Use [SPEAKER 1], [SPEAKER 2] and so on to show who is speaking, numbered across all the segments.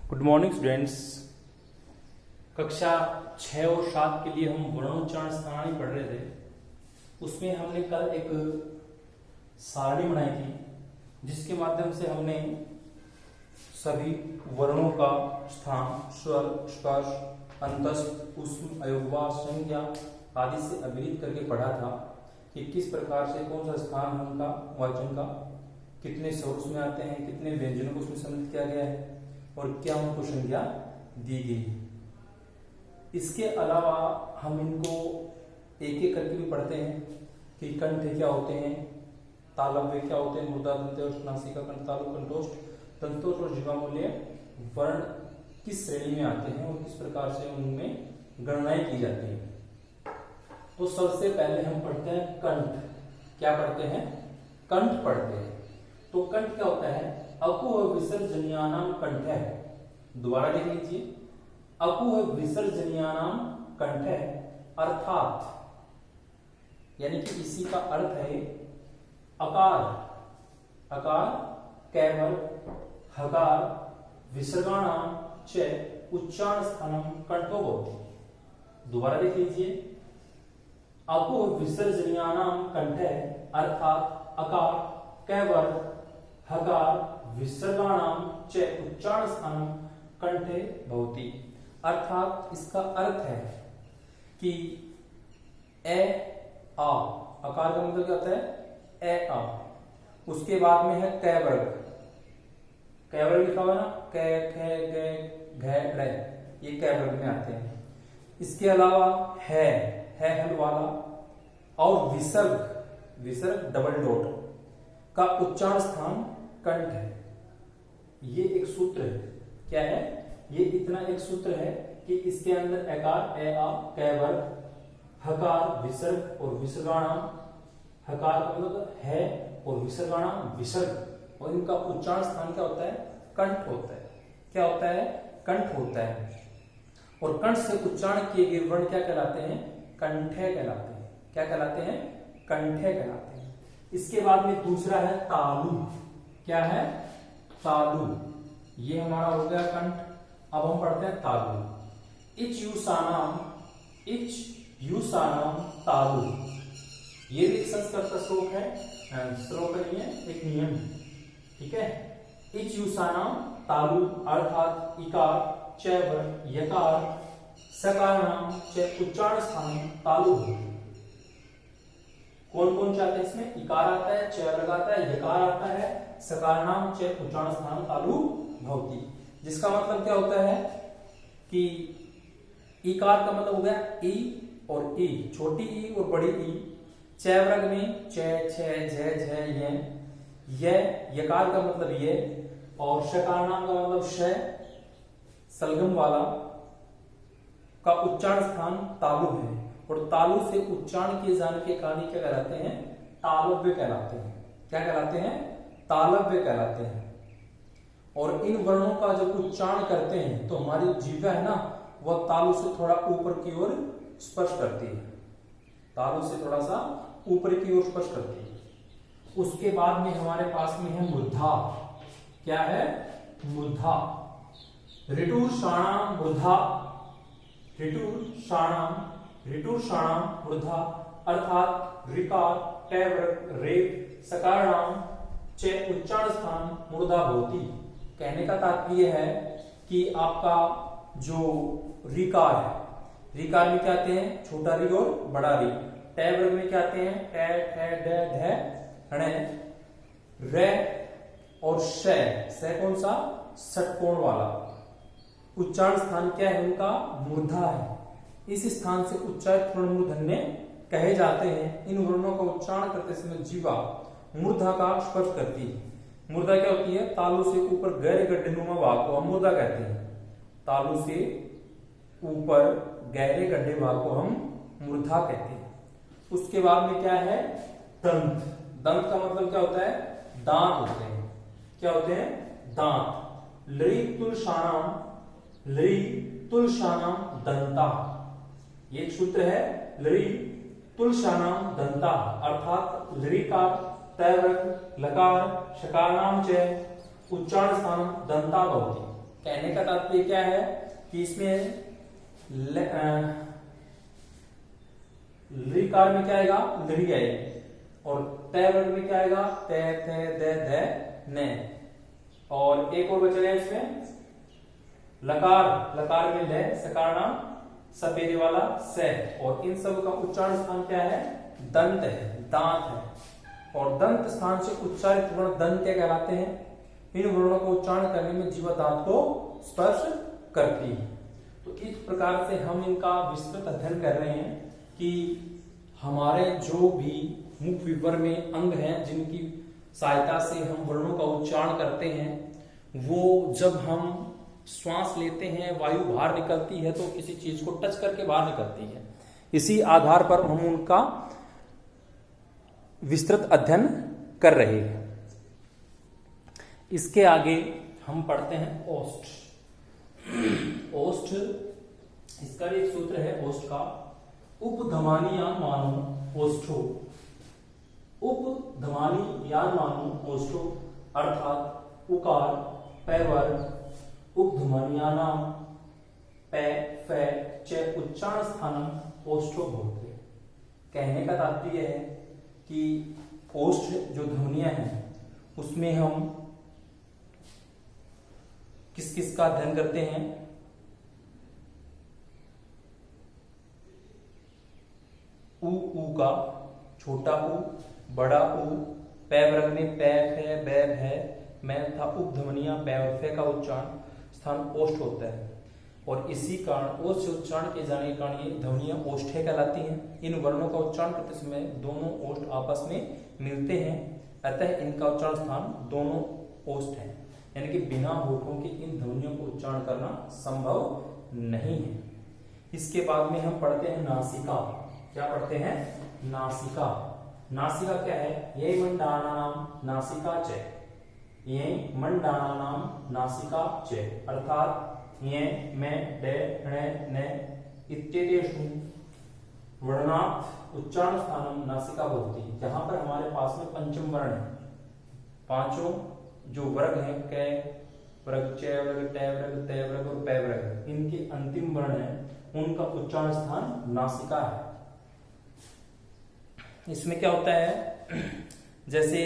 [SPEAKER 1] Good morning students. कक्षा 6 और 7 के लिए हम वर्णोच्चारण स्थानानी पढ़ रहे थे। उसमें हमने कल एक सारणी बनाई थी जिसके माध्यम से हमने सभी वर्णों का स्थान, स्वर, स्पर्श, अंतस्थ, ऊष्म, अयोगवा, संज्ञा आदि से अभिहित करके पढ़ा था कि किस प्रकार से कौन सा स्थान है उनका वाचन का, कितने स्वर उसमें आते हैं, कितने व्यंजनों को उसमें सम्मिलित किया गया है और क्या उनको संज्ञा दी गई है। इसके अलावा हम इनको एक एक करके भी पढ़ते हैं कि कंठ क्या होते हैं, तालव्य क्या होते हैं, मुर्दा, दंतोष्ठ, नासिका, कंठ, तालु, कंठोष्ठ, दंतोष्ठ और जिह्वामूल्य वर्ण किस श्रेणी में आते हैं और किस प्रकार से उनमें गणनाएं की जाती हैं। तो सबसे पहले हम पढ़ते हैं कंठ। क्या पढ़ते हैं? कंठ पढ़ते हैं। तो कंठ क्या होता है? अकुह विसर्जनीयानाम कंठ है। दोबारा देख लीजिए, अकुह विसर्जनीयानाम कंठ है, अर्थात यानी कि इसी का अर्थ है अकार, अकार, कैवल, हकार, विसर्गाणाम च उच्चारण स्थानम कंठो भवति। दोबारा देख लीजिए, अकुह विसर्जनीयानाम कंठ है, अर्थात अकार, कैवल, हकार, विसर्गाणाम च उच्चारण स्थानम कंठे भवति। अर्थात इसका अर्थ है कि ए आ, अकार का मतलब क्या होता है? ए आ। उसके बाद में है कै वर्ग, कै वर्ग लिखा हुआ ना, कै, खे, गे, घे, रे, ये कै वर्ग में आते हैं। इसके अलावा है हल वाला, और विसर्ग, विसर्ग डबल डॉट का उच्चारण स्थान कंठ है। ये एक सूत्र है। क्या है ये? इतना एक सूत्र है कि इसके अंदर एकार, ए आ, कै वर्ग, हकार, विसर्ग और विसर्गाणाम, हकार का मतलब है और विसर्गाणाम विसर्ग, और इनका उच्चारण स्थान क्या होता है? कंठ होता है। क्या होता है? कंठ होता है। और कंठ से उच्चारण किए गए वर्ण क्या कहलाते हैं? कंठे कहलाते हैं। क्या कहलाते हैं? कंठे कहलाते हैं। इसके बाद में दूसरा है तालु। क्या है? तालु। ये हमारा हो गया कंठ। अब हम पढ़ते हैं तालु। इच यूसानाम तालु। ये भी एक संस्कृत का श्लोक है, श्लोक नहीं है, एक नियम है। ठीक है। इच यूसानाम तालु अर्थात इकार, च, यकार, सकारणाम च उच्चारण स्थान तालु। कौन कौन से आते हैं इसमें? इकार आता है, च वर्ग आता है, यकार आता है, सकारणाम च उच्चारण स्थान तालु भवति। जिसका मतलब क्या होता है कि इकार का मतलब हो गया ई और ई, छोटी ई और बड़ी ई। च वर्ग में च, छ, झ, य, यकार का मतलब ये, और शकारणाम का मतलब श, सलगम वाला का उच्चारण स्थान तालु है। और तालु से उच्चारण किए जाने के कारण क्या कहलाते हैं? तालव्य कहलाते हैं। क्या कहलाते हैं? तालव्य कहलाते हैं। और इन वर्णों का जब उच्चारण करते हैं तो हमारी जीवा है ना, वह तालु से थोड़ा ऊपर की ओर स्पर्श करती है। तालु से थोड़ा सा ऊपर की ओर स्पर्श करती है। उसके बाद में हमारे पास में है मूर्धा। क्या है? मूर्धा। ऋटुर शाणाम मूर्धा, ऋटुर शाणाम मूर्धा अर्थात ऋकार, कैवर्ग, रेप, सकारणाम च उच्चारण स्थान मूर्धा भवति। कहने का तात्पर्य है कि आपका जो ऋकार है, ऋकार में क्या आते हैं? छोटा ऋ और बड़ा ऋ। टै वर्ग में क्या आते हैं? टै, ठै, ढै, ढै, णे, रे और श कौन सा? षटकोण वाला। उच्चारण स्थान क्या है उनका? मूर्धा है। इस स्थान से उच्चारित वर्ण मूर्धन्य कहे जाते हैं। इन वर्णों का उच्चारण करते समय जीवा मूर्धा का स्पर्श करती है। मूर्धा क्या होती है? तालु से ऊपर गहरे गड्ढेनुमा भाग को हम मूर्धा कहते हैं। तालु से ऊपर गहरे गड्ढे भाग को हम मूर्धा कहते हैं। उसके बाद में क्या है? दंत। दंत का मतलब क्या होता है? दांत होते हैं। क्या होते हैं? दांत। लरी तुलशानाम दंता। ये एक सूत्र है, लरी तुलशानाम दंता अर्थात लरीकार, तैवर्ग, लकार, शकारणाम च उच्चारण स्थान दंता भवति। कहने का तात्पर्य क्या है कि इसमें कार में क्या आएगा, लड़ी आएगी, और तय वर्ग में क्या आएगा, ते थे दे धे ने। और एक और बचेगा इसमें लकार में ले, सकार नाम सफेदे वाला से, और इन सब का उच्चारण स्थान क्या है, दंत है, दांत है। और दंत स्थान से उच्चारित वर्ण दंत क्या कहलाते हैं, इन वर्णों को उच्चारण करने में जीवा दांत को स्पर्श करती है। तो इस प्रकार से हम इनका विस्तृत अध्ययन कर रहे हैं कि हमारे जो भी मुख विवर में अंग हैं जिनकी सहायता से हम वर्णों का उच्चारण करते हैं, वो जब हम श्वास लेते हैं, वायु बाहर निकलती है तो किसी चीज को टच करके बाहर निकलती है। इसी आधार पर हम उनका विस्तृत अध्ययन कर रहे हैं। इसके आगे हम पढ़ते हैं ओष्ठ। ओष्ठ, इसका भी एक सूत्र है ओष्ठ का, उपधमानी यान मानो ओष्ठो, उपधमानी यान मानो ओष्ठो, अर्थात उकार पैवर्ग उपधमनियानाम पे फे च उच्चारण स्थानम ओष्ठो भवति। कहने का तात्पर्य है कि ओष्ठ जो ध्वनियां हैं उसमें हम किस किस का अध्ययन करते हैं, ऊ का, छोटा ऊ, बड़ा ऊ, पै वर्ग में पै फे बै भै मैं तथा उपध्वनिया पै और फे का उच्चारण स्थान ओष्ठ होता है। और इसी कारण ओष्ठ से उच्चारण किए जाने के कारण ये ध्वनियां ओष्ठे कहलाती हैं। इन वर्णों का उच्चारण करते समय दोनों ओष्ठ आपस में मिलते हैं, अतः इनका उच्चारण स्थान दोनों ओष्ठ है, यानी कि बिना होठों के इन ध्वनियों को उच्चारण करना संभव नहीं है। इसके बाद में हम पढ़ते हैं नासिका। क्या पढ़ते हैं, नासिका। नासिका क्या है, ये मंडाना नाम नासिका च, ये मंडाना नाम नासिका च, अर्थात ये में डे णे ने इत्येतेषु वर्णात् उच्चारण स्थानम नासिका भवति। जहां पर हमारे पास में पंचम वर्ण है, पांचों जो वर्ग हैं, कै वर्ग, च वर्ग, टे वर्ग, ते वर्ग और पै वर्ग, इनके अंतिम वर्ण है, उनका उच्चारण स्थान नासिका है। इसमें क्या होता है, जैसे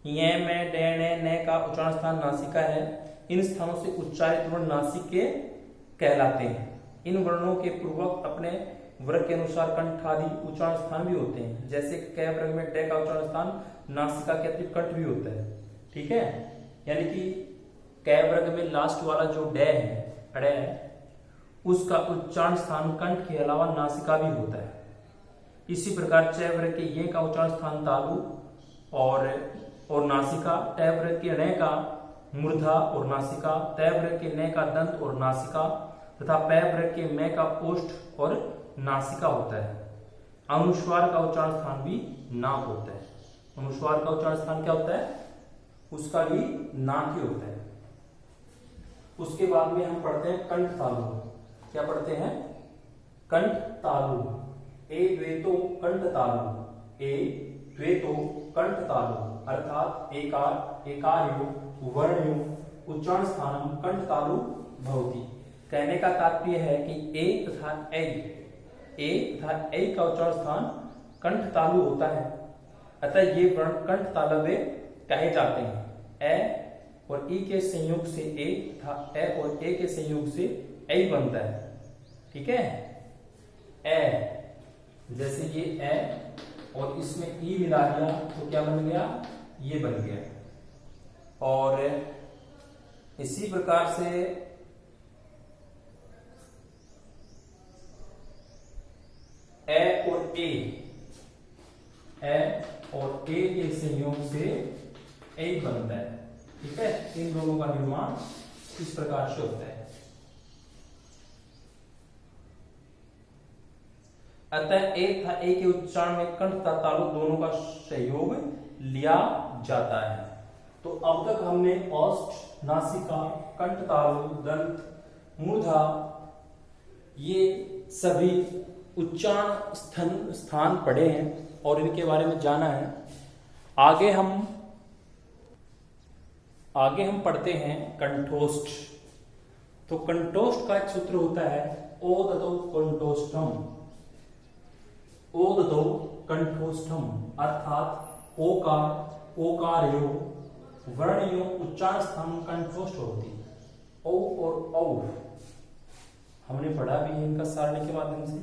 [SPEAKER 1] ये में डे ने का उच्चारण स्थान नासिका है। इन स्थानों से उच्चारित वर्ण नासिक के कहलाते हैं। इन वर्णों के पूर्वक अपने वर्ग के अनुसार कंठ आदि उच्चारण स्थान भी होते हैं। जैसे कै वर्ग में डे का उच्चारण स्थान नासिका के अतिरिक्त कंठ भी होता है, ठीक है। यानी कि कै वर्ग में लास्ट वाला जो डे है, अड़े है, उसका उच्चारण स्थान कंठ के अलावा नासिका भी होता है। इसी प्रकार च वर्ग के ये का उच्चारण स्थान तालु और नासिका, टै वर्ग के ण का मूर्धा और नासिका, तै वर्ग के न का दंत और नासिका तथा पै वर्ग के मैं का ओष्ठ और नासिका होता है। अनुस्वार का उच्चारण स्थान भी नाक होता है। अनुस्वार का उच्चारण स्थान क्या होता है, उसका भी नाक ही होता है। उसके बाद में हम पढ़ते हैं कंठ तालु। क्या पढ़ते हैं, कंठ तालु। ए द्वेतो कंठ तालु, ए द्वेतो कंठ तालु, अर्थात एकार एकारयो वर्णयो उच्चारण स्थानम कंठ तालु भवति। कहने का तात्पर्य है कि ए तथा ए का उच्चारण स्थान कंठ तालु होता है, अतः ये वर्ण कंठ तालव्य कहे जाते हैं। ए और ई के संयोग से ए तथा ए और ए के संयोग से ए बनता है, ठीक है। ए जैसे ये ए और इसमें ई मिला दिया तो क्या बन गया, ये बन गया। और इसी प्रकार से ए और ए के संयोग से ए बनता है, ठीक है। इन दोनों का निर्माण इस प्रकार से होता है। अतः ए तथा ए के उच्चारण में कंठ तथा तालु दोनों का सहयोग लिया जाता है। तो अब तक हमने ओष्ठ, नासिका, कंठ तालु, दंत, मूर्धा, ये सभी उच्चारण स्थान पढ़े हैं और इनके बारे में जाना है। आगे हम पढ़ते हैं कंठोष्ठ। तो कंठोष्ठ का एक सूत्र होता है ओदतो कंठोष्ठम। ओदतो कंठोष्ठम अर्थात ओकार ओकारयो वर्णयो उच्चारण स्थान कंठोष्ठ होती है। ओ और औ हमने पढ़ा भी है इनका सारणी के माध्यम से।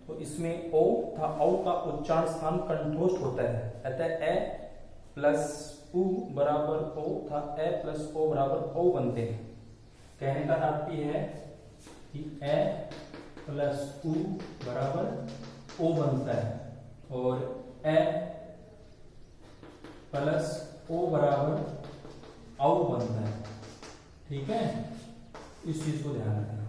[SPEAKER 1] तो इसमें ओ था, औ का उच्चारण स्थान कंठोष्ठ होता है, अतः ए प्लस उ बराबर ओ था, ए प्लस ओ बराबर ओ बनते हैं। कहने का तात्पर्य है कि ए प्लस उ बराबर ओ बनता है और ए प्लस ओ बराबर औ बनता है। ठीक है, इस चीज को ध्यान रखना।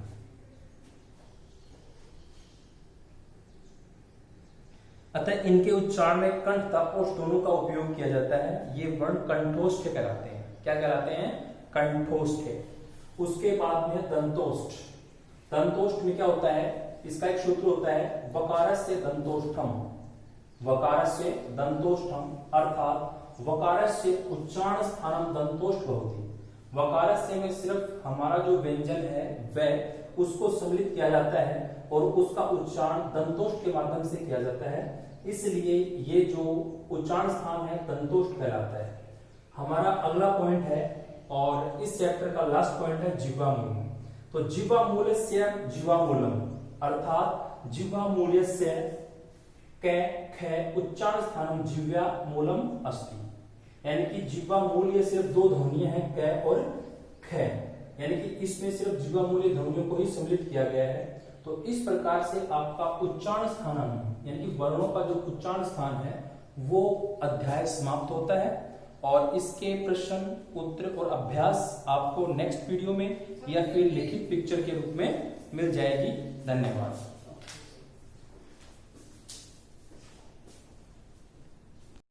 [SPEAKER 1] अतः इनके उच्चारण में कंठ तथा ओष्ठ दोनों का उपयोग किया जाता है। ये वर्ण कंठोष्ठ कहलाते हैं। क्या कहलाते हैं? कंठोष्ठ। उसके बाद में दंतोष्ठ। दंतोष्ठ में क्या होता है? इसका एक सूत्र होता है वकारस्य दंतोष्ठम। वकारस्य दंतोष्ठम अर्थात वकारस्य उच्चारण स्थानम दंतोष्ठ भवति। वकारस्य में सिर्फ हमारा जो व्यंजन है वह उसको सम्मिलित किया जाता है और उसका उच्चारण दंतोष्ठ के माध्यम से किया जाता है, इसलिए ये जो उच्चारण स्थान है दंतोष्ठ कहलाता है। हमारा अगला पॉइंट है और इस चैप्टर का लास्ट पॉइंट है जिह्वामूल। तो जिह्वामूलस्य जिह्वामूलम अर्थात जिह्वामूलस्य कै ख उच्चारण स्थानम जिह्वामूलम अस्ति। यानी कि जिह्वामूल्य सिर्फ दो ध्वनियां हैं कै और ख, यानी कि इसमें सिर्फ जिह्वामूल्य ध्वनियों को ही सम्मिलित किया गया है। तो इस प्रकार से आपका उच्चारण स्थान यानी कि वर्णों का जो उच्चारण स्थान है वो अध्याय समाप्त होता है और इसके प्रश्न उत्तर और अभ्यास आपको नेक्स्ट वीडियो में या फिर लिखित पिक्चर के रूप में मिल जाएगी। धन्यवाद।